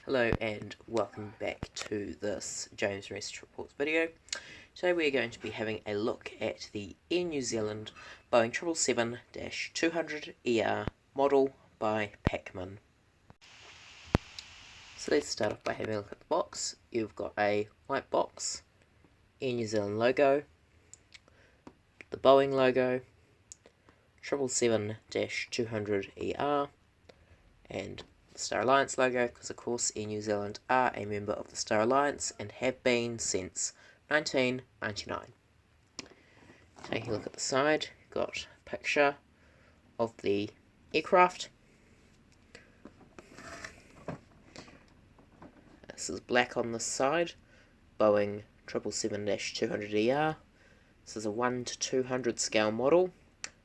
Hello and welcome back to this James Rest Reports video. Today we are going to be having a look at the Air New Zealand Boeing 777-200ER model by PacMin. So let's start off by having a look at the box. You've got a white box, Air New Zealand logo, the Boeing logo, 777-200ER, and Star Alliance logo, because of course Air New Zealand are a member of the Star Alliance and have been since 1999. Taking a look at the side, got a picture of the aircraft. This is black on this side, Boeing 777-200ER. This is a 1:200 scale model.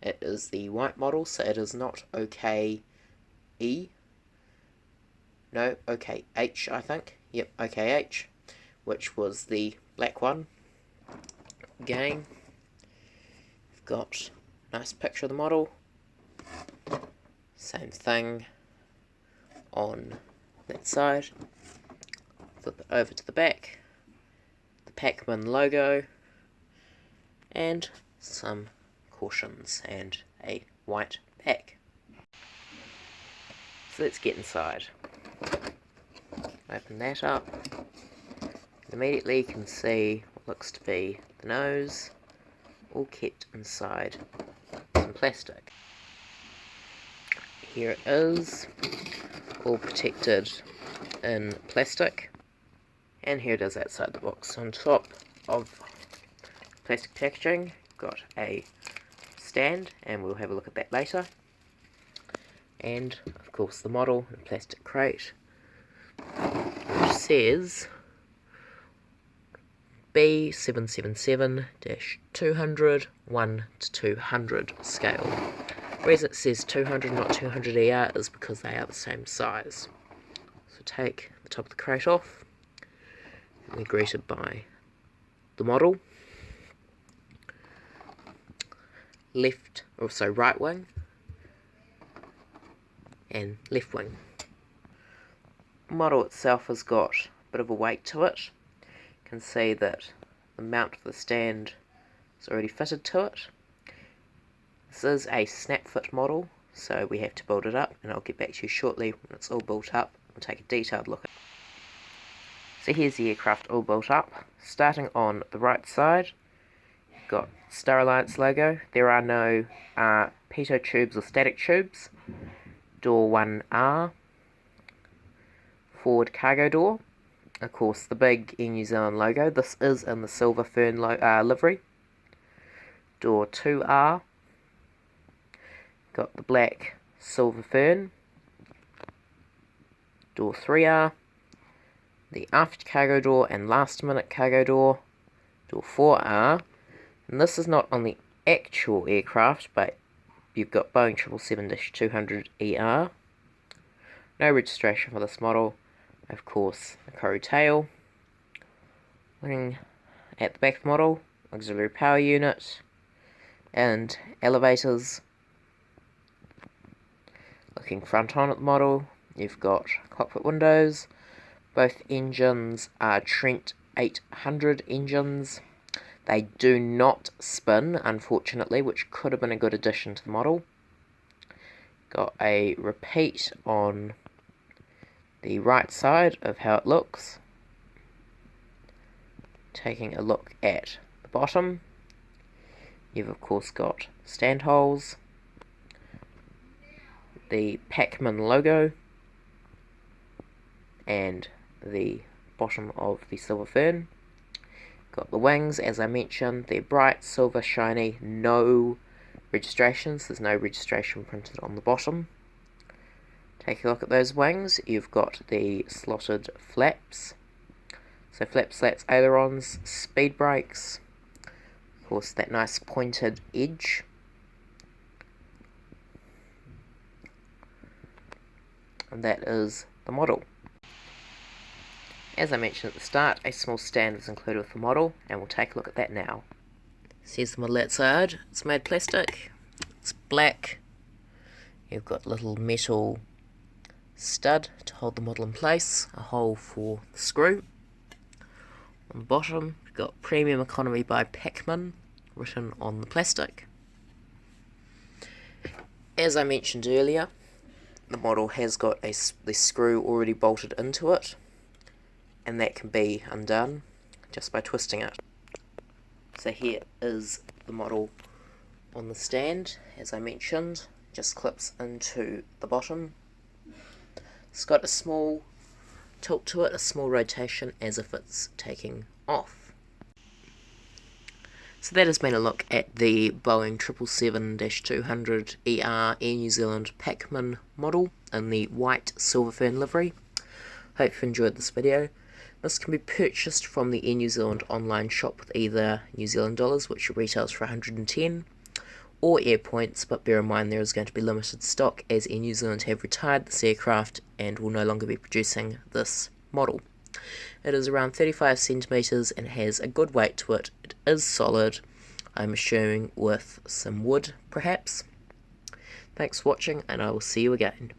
It is the white model, so it is not OKE. No, OKH, I think. Yep, OKH, which was the black one. Again, we've got a nice picture of the model. Same thing on that side. Flip it over to the back. The PacMin logo. And some cautions and a white pack. So let's get inside. Open that up, and immediately you can see what looks to be the nose, all kept inside some plastic. Here it is, all protected in plastic, and here it is outside the box. On top of plastic packaging, got a stand, and we'll have a look at that later, and of course the model in a plastic crate, which says B777-200 1:200 scale. The reason it says 200 not 200ER is because they are the same size. So take the top of the crate off, and we're greeted by the model, right wing and left wing. The model itself has got a bit of a weight to it. You can see that the mount for the stand is already fitted to it. This is a snap fit model, so we have to build it up, and I'll get back to you shortly when it's all built up. We'll take a detailed look at it. So here's the aircraft all built up. Starting on the right side, you've got Star Alliance logo. There are no pitot tubes or static tubes. Door 1R. Forward cargo door, of course the big Air New Zealand logo. This is in the silver fern livery. Door 2R, got the black silver fern. Door 3R, the aft cargo door and last minute cargo door. Door 4R, and this is not on the actual aircraft, but you've got Boeing 777-200ER. No registration for this model. Of course, a Koru tail. Looking at the back of the model, auxiliary power unit and elevators. Looking front on at the model, you've got cockpit windows. Both engines are Trent 800 engines. They do not spin, unfortunately, which could have been a good addition to the model. Got a repeat on the right side of how it looks. Taking a look at the bottom, you've of course got stand holes, the PacMin logo, and the bottom of the silver fern. Got the wings, as I mentioned, they're bright, silver, shiny, no registrations. There's no registration printed on the bottom. Take a look at those wings. You've got the slotted flaps. So flap slats, ailerons, speed brakes. Of course, that nice pointed edge. And that is the model. As I mentioned at the start, a small stand was included with the model, and we'll take a look at that now. So here's the model outside. It's made plastic. It's black. You've got little metal stud to hold the model in place, a hole for the screw. On the bottom, we've got Premium Economy by PacMin written on the plastic. As I mentioned earlier, the model has got the screw already bolted into it, and that can be undone just by twisting it. So here is the model on the stand. As I mentioned, just clips into the bottom. It's got a small tilt to it, a small rotation as if it's taking off. So that has been a look at the Boeing 777-200 ER Air New Zealand PacMin model in the white silver fern livery. Hope you enjoyed this video. This can be purchased from the Air New Zealand online shop with either New Zealand dollars, which retails for 110, or Airpoints, but bear in mind there is going to be limited stock as Air New Zealand have retired this aircraft and will no longer be producing this model. It is around 35 centimetres and has a good weight to it. It is solid, I'm assuming with some wood perhaps. Thanks for watching, and I will see you again.